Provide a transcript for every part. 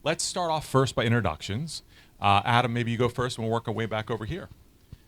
let's start off first by introductions. Adam, maybe you go first, and we'll work our way back over here.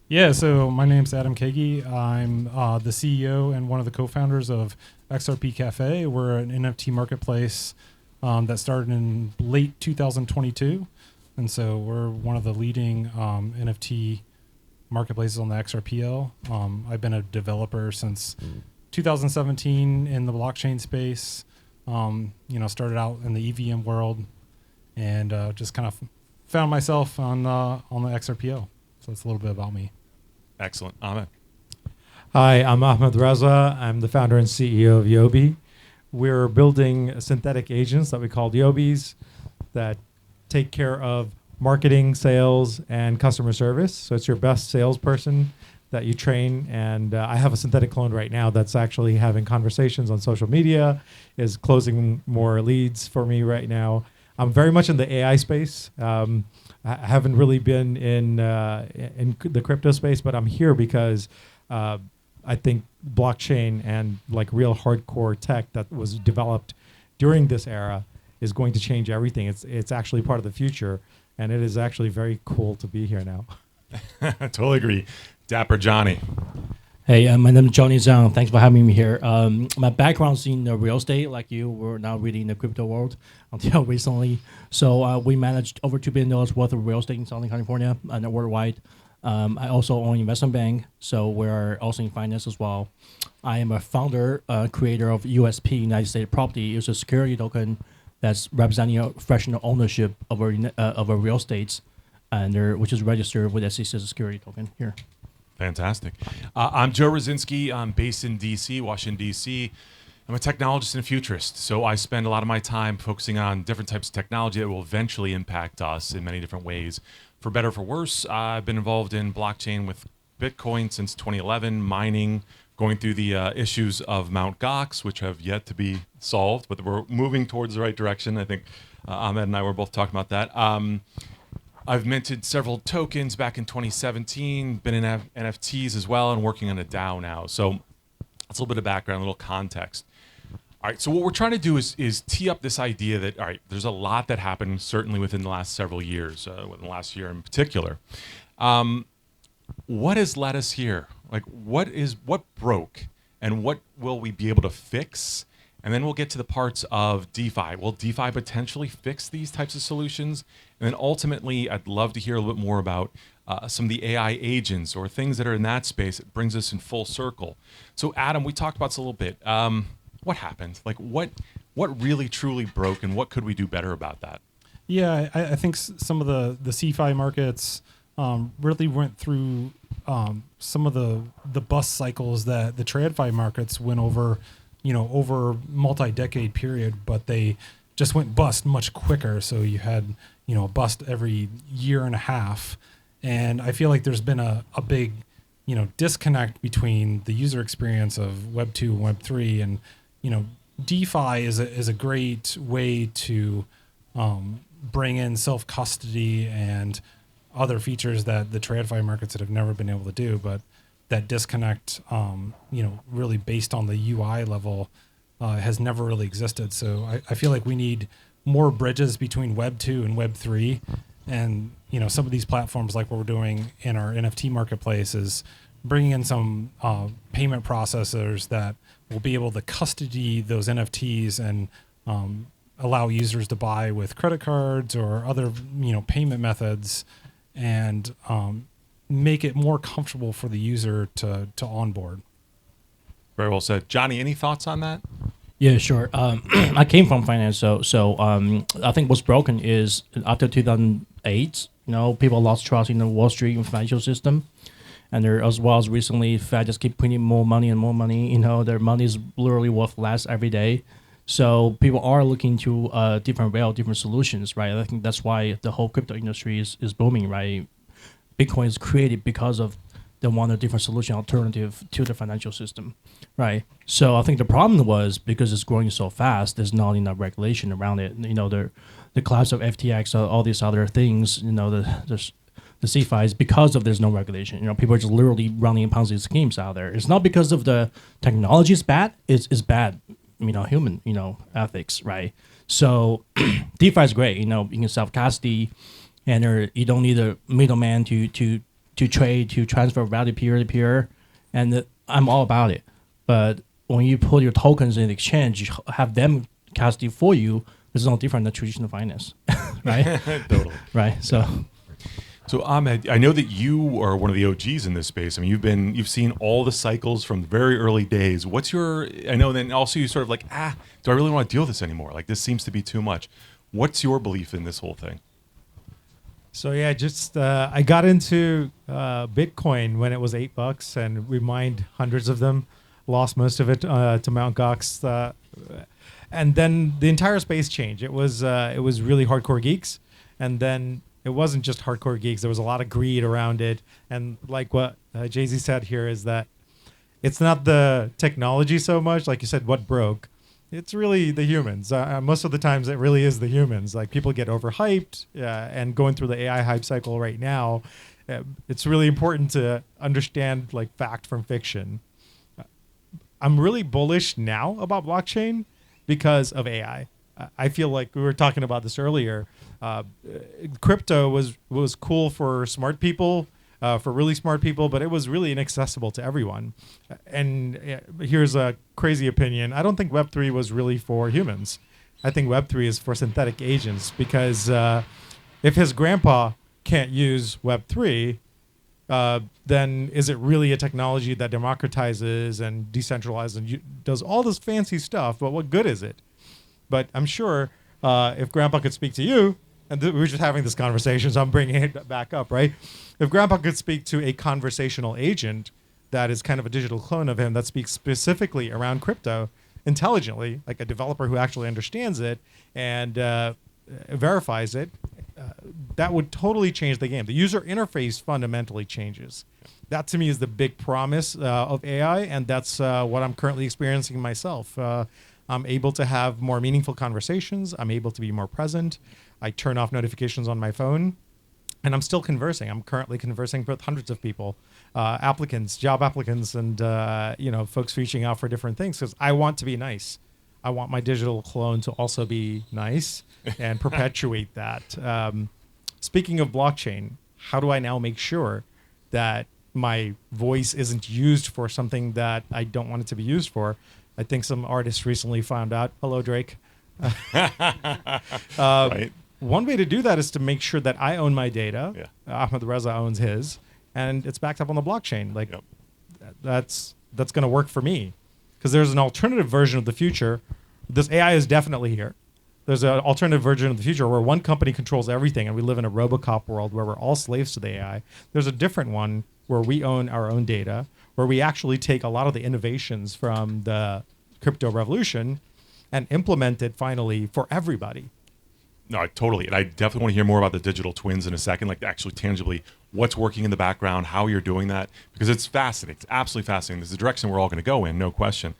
Yeah, so my name's Adam Kagy. I'm the CEO and one of the co-founders of XRP Cafe. We're an NFT marketplace that started in late 2022. And so we're one of the leading NFT marketplaces on the XRPL. I've been a developer since 2017 in the blockchain space. Started out in the EVM world and just kind of found myself on the XRPL. So that's a little bit about me. Excellent. Ahmed. Hi, I'm Ahmed Reza. I'm the founder and CEO of Yobi. We're building synthetic agents that we call Yobis that take care of marketing, sales, and customer service. So it's your best salesperson that you train. And I have a synthetic clone right now that's actually having conversations on social media, is closing more leads for me right now. I'm very much in the AI space. I haven't really been in the crypto space, but I'm here because I think blockchain and like real hardcore tech that was developed during this era is going to change everything. It's actually part of the future, and it is actually very cool to be here now. Totally agree. Dapper Johnny. Hey, my name is Johnney Zhang. Thanks for having me here. My background is in real estate, like you. We're not really in the crypto world until recently. So we managed over $2 billion worth of real estate in Southern California and worldwide. I also own an investment bank, so we're also in finance as well. I am a founder, creator of USP, United States Property. It's a security token that's representing a fractional ownership of a real estate, and which is registered with SEC as a security token here. Fantastic. I'm Joe Raczynski. I'm based in D.C., Washington, D.C. I'm a technologist and a futurist, so I spend a lot of my time focusing on different types of technology that will eventually impact us in many different ways. For better or for worse, I've been involved in blockchain with Bitcoin since 2011, mining, going through the issues of Mt. Gox, which have yet to be solved, but we're moving towards the right direction. I think Ahmed and I were both talking about that. I've minted several tokens back in 2017, been in NFTs as well, and working on a DAO now. So that's a little bit of background, a little context. All right, so what we're trying to do is tee up this idea that, all right, there's a lot that happened, certainly within the last several years, within the last year in particular. What has led us here? Like, what broke, and what will we be able to fix? And then we'll get to the parts of DeFi. Will DeFi potentially fix these types of solutions? And then ultimately, I'd love to hear a little bit more about some of the AI agents or things that are in that space. It brings us in full circle. So Adam, we talked about this a little bit. What happened? Like what really truly broke, and what could we do better about that? Yeah, I think some of the CeFi markets really went through some of the bust cycles that the TradFi markets went over, over multi-decade period, but they just went bust much quicker. So you had, a bust every year and a half. And I feel like there's been a big, disconnect between the user experience of Web 2 and Web 3. And, DeFi is a great way to bring in self-custody and other features that the TradFi markets have never been able to do. But that disconnect, really based on the UI level, has never really existed. So I feel like we need more bridges between Web 2 and Web 3. And, some of these platforms like what we're doing in our NFT marketplace is bringing in some payment processors that will be able to custody those NFTs and allow users to buy with credit cards or other, payment methods, and make it more comfortable for the user to onboard. Very well said. Johnny, any thoughts on that? Yeah, sure. I came from finance, so I think what's broken is after 2008, people lost trust in the Wall Street and financial system, and there, as well as recently, Fed just keep printing more money and more money. Their money is literally worth less every day. So people are looking to different rail, different solutions, right? I think that's why the whole crypto industry is booming, right? Bitcoin is created because of they want a different solution alternative to the financial system, right? So I think the problem was because it's growing so fast, there's not enough regulation around it. The collapse of FTX, all these other things, the CeFi is because of there's no regulation. People are just literally running Ponzi schemes out there. It's not because of the technology is bad. It's bad, human, ethics, right? So DeFi is great. You can self custody, and you don't need a middleman to trade, to transfer value peer to peer, and I'm all about it. But when you put your tokens in exchange, you have them custody for you. This is no different than traditional finance, right? Totally. Right. So Ahmed, I know that you are one of the OGs in this space. I mean, you've seen all the cycles from the very early days. I know then also you sort of like, do I really want to deal with this anymore? Like this seems to be too much. What's your belief in this whole thing? So yeah, I got into Bitcoin when it was $8, and we mined hundreds of them. Lost most of it to Mt. Gox, and then the entire space changed. It was really hardcore geeks, and then it wasn't just hardcore geeks. There was a lot of greed around it, and like what Jay-Z said here is that it's not the technology so much. Like you said, what broke? It's really the humans. Most of the times, it really is the humans. Like people get overhyped, and going through the AI hype cycle right now, it's really important to understand like fact from fiction. I'm really bullish now about blockchain because of AI. I feel like we were talking about this earlier. Crypto was cool for smart people, for really smart people, but it was really inaccessible to everyone. And here's a crazy opinion. I don't think Web3 was really for humans. I think Web3 is for synthetic agents because if his grandpa can't use Web3, then is it really a technology that democratizes and decentralizes and does all this fancy stuff? But what good is it? But I'm sure if Grandpa could speak to you, and we were just having this conversation, so I'm bringing it back up, right? If Grandpa could speak to a conversational agent that is kind of a digital clone of him that speaks specifically around crypto intelligently, like a developer who actually understands it and verifies it, that would totally change the game. The user interface fundamentally changes. That to me is the big promise of AI, and that's what I'm currently experiencing myself. I'm able to have more meaningful conversations. I'm able to be more present. I turn off notifications on my phone, and I'm still conversing. I'm currently conversing with hundreds of people, applicants, job applicants, and folks reaching out for different things because I want to be nice. I want my digital clone to also be nice and perpetuate that. Speaking of blockchain, how do I now make sure that my voice isn't used for something that I don't want it to be used for? I think some artists recently found out. Hello, Drake. Right. One way to do that is to make sure that I own my data. Yeah. Ahmed Reza owns his, and it's backed up on the blockchain. Like Yep. that's going to work for me because there's an alternative version of the future. This AI is definitely here. There's an alternative version of the future where one company controls everything, and we live in a RoboCop world where we're all slaves to the AI. There's a different one where we own our own data, where we actually take a lot of the innovations from the crypto revolution and implement it finally for everybody. No, totally. And I definitely want to hear more about the digital twins in a second, like actually tangibly what's working in the background, how you're doing that, because it's fascinating. It's absolutely fascinating. This is the direction we're all going to go in, no question.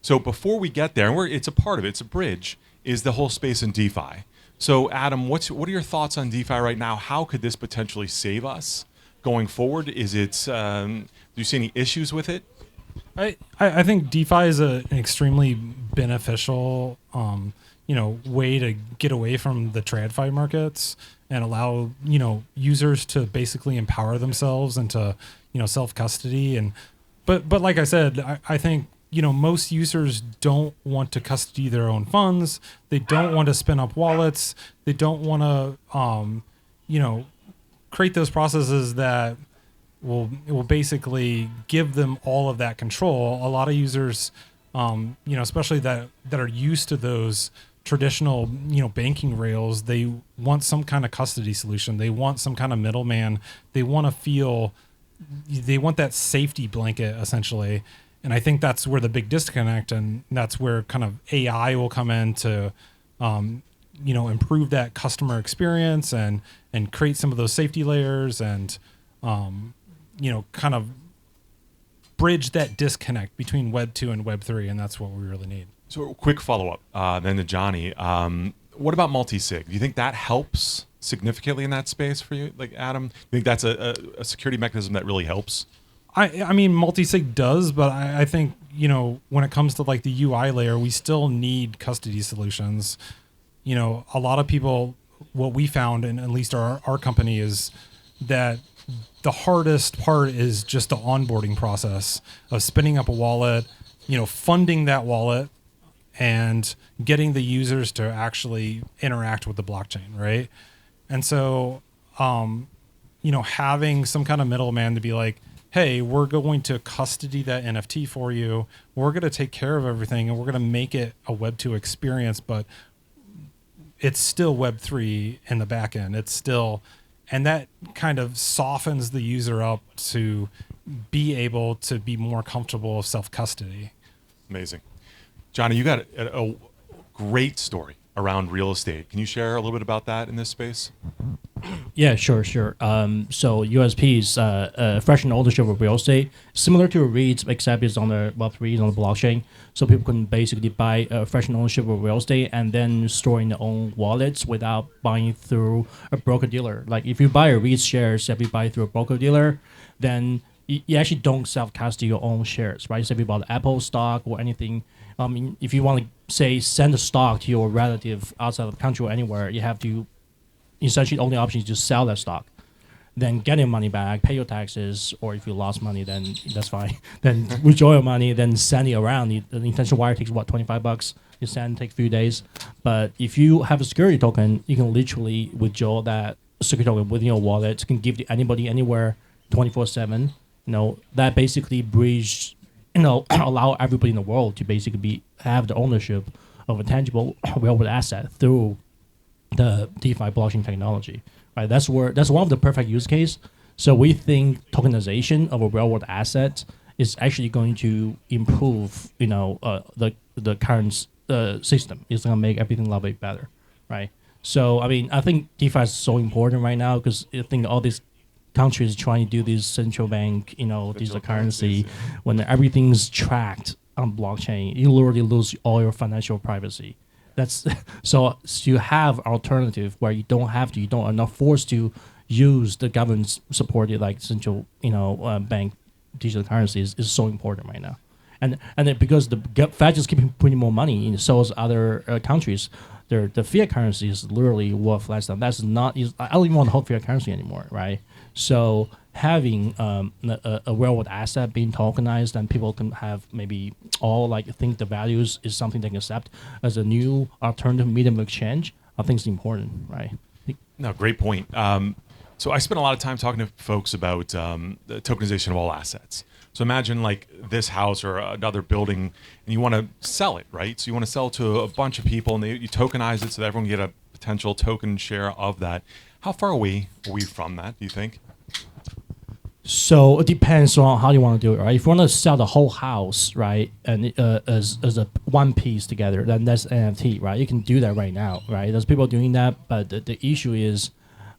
So before we get there, and it's a part of it, it's a bridge, is the whole space in DeFi. So Adam, what are your thoughts on DeFi right now? How could this potentially save us going forward? Is it, do you see any issues with it? I think DeFi is an extremely beneficial way to get away from the TradFi markets and allow users to basically empower themselves into self custody. And but like I said, I think most users don't want to custody their own funds. They don't want to spin up wallets. They don't want to create those processes that will basically give them all of that control. A lot of users, especially that are used to those traditional, banking rails, they want some kind of custody solution. They want some kind of middleman. They want that safety blanket essentially. And I think that's where the big disconnect, and that's where kind of AI will come in to, improve that customer experience and create some of those safety layers and, kind of bridge that disconnect between Web 2 and Web 3. And that's what we really need. So a quick follow-up then to Johnney. What about multi-sig? Do you think that helps significantly in that space for you? Like Adam, do you think that's a security mechanism that really helps? I mean, multi-sig does, but I think, when it comes to like the UI layer, we still need custody solutions. a lot of people, what we found, and at least our company, is that the hardest part is just the onboarding process of spinning up a wallet, funding that wallet, and getting the users to actually interact with the blockchain, right? And so, having some kind of middleman to be like, hey, we're going to custody that NFT for you. We're going to take care of everything, and we're going to make it a Web2 experience, but it's still Web3 in the back end. It's still, and that kind of softens the user up to be able to be more comfortable with self-custody. Amazing. Johnney, you got a great story around real estate. Can you share a little bit about that in this space? Yeah, sure. So USP is fractional ownership of real estate, similar to a REIT, except it's on the Web3, on the blockchain. So people can basically buy fractional ownership of real estate and then store in their own wallets without buying through a broker dealer. Like if you buy a REIT shares, if you buy through a broker dealer, then you actually don't self-custody your own shares, right? So if you bought Apple stock or anything, if you want to say send a stock to your relative outside of the country or anywhere, you have to essentially the only option is to sell that stock, then get your money back, pay your taxes, or if you lost money, then that's fine. Then withdraw your money, then send it around. The intention wire takes $25. You send, takes a few days. But if you have a security token, you can literally withdraw that security token within your wallet. You can give to anybody, anywhere, 24/7. That basically bridge, allow everybody in the world to basically have the ownership of a tangible real-world asset through the DeFi blockchain technology, right? That's one of the perfect use case. So we think tokenization of a real-world asset is actually going to improve, the current system. It's going to make everything a lot bit better, right? So I think DeFi is so important right now because I think all these countries trying to do this central bank, digital currency, when everything's tracked on blockchain, you literally lose all your financial privacy. That's so you have alternative where you are not forced to use the government supported like central bank digital currencies is so important right now, and then because the Fed just keeping putting more money in, so as other countries, the fiat currency is literally worth less than. That's not. I don't even want to hold fiat currency anymore, right? So having a real-world asset being tokenized and people can have maybe all think the values is something they can accept as a new alternative medium of exchange, I think is important, right? No, great point. So I spent a lot of time talking to folks about the tokenization of all assets. So imagine this house or another building, and you want to sell it, right? So you want to sell to a bunch of people, and you tokenize it so that everyone can get a potential token share of that. How far away are we from that, do you think? So it depends on how you want to do it, right? If you want to sell the whole house, right, and as a one piece together, then that's NFT, right? You can do that right now, right? There's people doing that, but the issue is,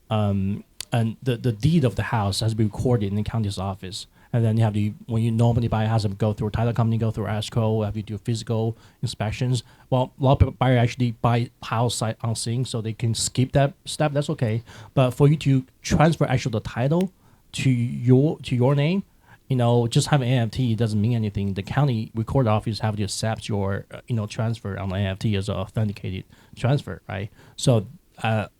and the deed of the house has to be recorded in the county's office, and then you have to, when you normally buy a house, go through a title company, go through escrow, have you do physical inspections. Well, a lot of people actually buy house sight unseen, so they can skip that step. That's okay, but for you to transfer actually the title to your name, just having NFT doesn't mean anything. The county record office have to accept your transfer on the NFT as an authenticated transfer, right? So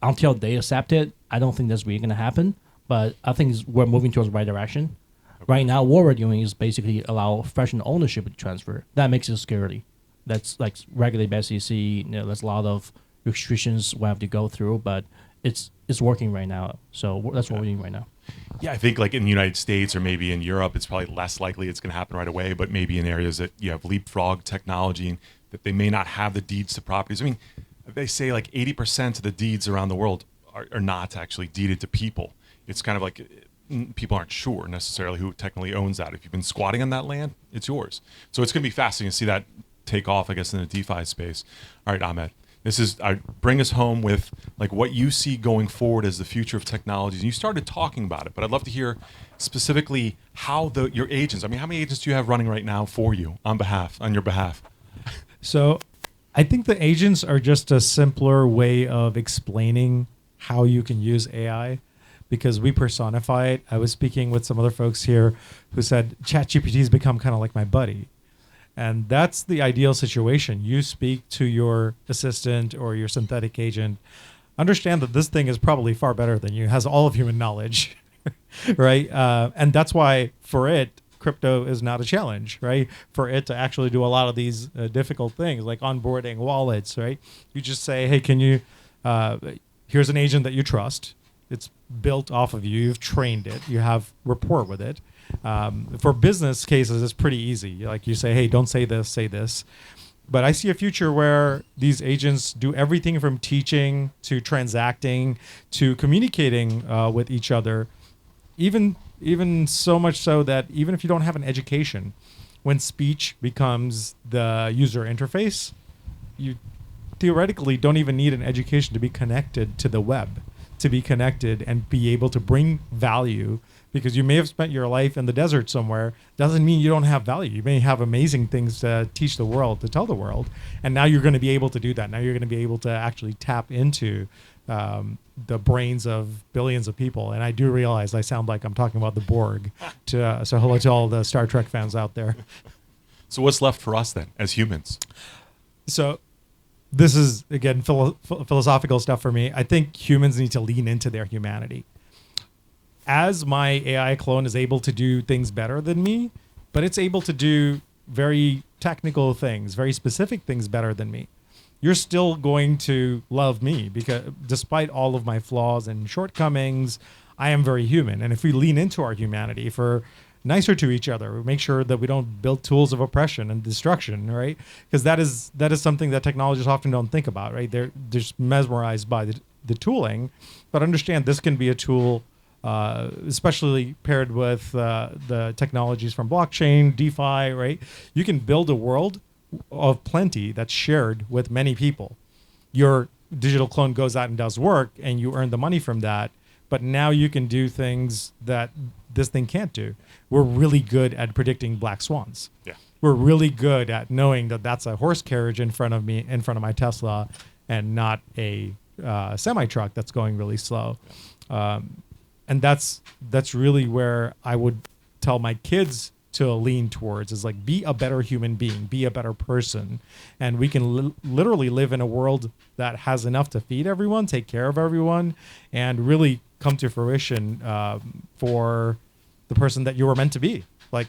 until they accept it, I don't think that's really going to happen. But I think we're moving towards the right direction. Okay. Right now, what we're doing is basically allow fractional ownership to transfer. That makes it security. That's regulated by SEC. There's a lot of restrictions we have to go through, but it's working right now. So that's what we're doing right now. Yeah, I think in the United States or maybe in Europe, it's probably less likely it's going to happen right away. But maybe in areas that you have leapfrog technology and that they may not have the deeds to properties. I mean, they say 80% of the deeds around the world are not actually deeded to people. It's kind of people aren't sure necessarily who technically owns that. If you've been squatting on that land, it's yours. So it's going to be fascinating to see that take off, I guess, in the DeFi space. All right, Ahmed. Bring us home with what you see going forward as the future of technologies. And you started talking about it, but I'd love to hear specifically how your agents. I mean, how many agents do you have running right now for you on your behalf? So, I think the agents are just a simpler way of explaining how you can use AI, because we personify it. I was speaking with some other folks here who said ChatGPT has become kind of like my buddy. And that's the ideal situation. You speak to your assistant or your synthetic agent. Understand that this thing is probably far better than you, has all of human knowledge, right? And that's why for it, crypto is not a challenge, right? For it to actually do a lot of these difficult things like onboarding wallets, right? You just say, hey, can you, here's an agent that you trust. It's built off of you. You've trained it. You have rapport with it. For business cases, it's pretty easy. Like you say, hey, don't say this, say this. But I see a future where these agents do everything from teaching to transacting to communicating with each other, even so much so that even if you don't have an education, when speech becomes the user interface, you theoretically don't even need an education to be connected to the web, to be connected and be able to bring value. Because you may have spent your life in the desert somewhere, doesn't mean you don't have value. You may have amazing things to teach the world, to tell the world. And now you're going to be able to do that. Now you're going to be able to actually tap into the brains of billions of people. And I do realize I sound like I'm talking about the Borg. So hello to all the Star Trek fans out there. So what's left for us then as humans? So this is, again, philosophical stuff for me. I think humans need to lean into their humanity. As my AI clone is able to do things better than me, but it's able to do very technical things, very specific things better than me, you're still going to love me because despite all of my flaws and shortcomings, I am very human. And if we lean into our humanity, if we're nicer to each other, we make sure that we don't build tools of oppression and destruction, right? Because that is something that technologists often don't think about, right? They're just mesmerized by the tooling, but understand this can be a tool, especially paired with the technologies from blockchain, DeFi, right? You can build a world of plenty that's shared with many people. Your digital clone goes out and does work, and you earn the money from that. But now you can do things that this thing can't do. We're really good at predicting black swans. Yeah. We're really good at knowing that that's a horse carriage in front of me, in front of my Tesla, and not a semi-truck that's going really slow. And that's really where I would tell my kids to lean towards, is like, be a better human being, be a better person. And we can literally live in a world that has enough to feed everyone, take care of everyone, and really come to fruition for the person that you were meant to be. Like,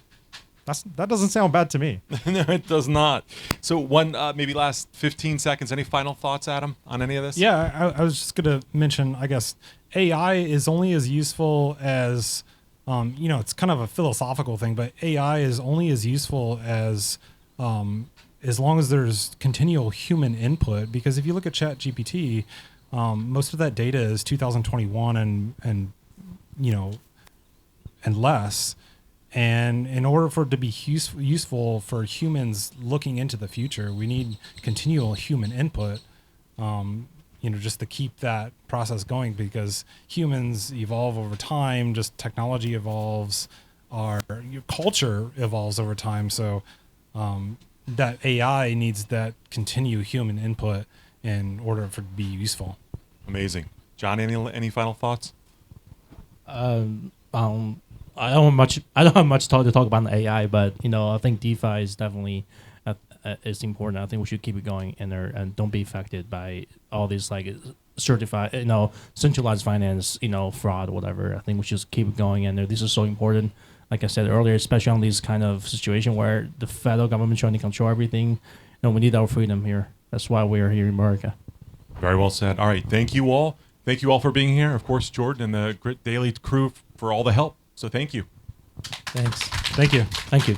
that doesn't sound bad to me. No, it does not. So one, maybe last 15 seconds, any final thoughts, Adam, on any of this? Yeah, I was just going to mention, I guess, AI is only as useful as, it's kind of a philosophical thing, but AI is only as useful as long as there's continual human input. Because if you look at ChatGPT, most of that data is 2021 and less. And in order for it to be useful for humans looking into the future, we need continual human input, just to keep that process going, because humans evolve over time, just technology evolves, our culture evolves over time. So that AI needs that continued human input in order for it to be useful. Amazing. John, any final thoughts? I don't have much to talk about in AI, but I think DeFi is definitely is important. I think we should keep it going and don't be affected by all these like certified, centralized finance, fraud or whatever. I think we should just keep it going, and this is so important. Like I said earlier, especially on these kind of situation where the federal government trying to control everything. We need our freedom here. That's why we are here in America. Very well said. All right, thank you all. Thank you all for being here. Of course, Jordan and the Grit Daily crew for all the help. So thank you. Thanks. Thank you. Thank you.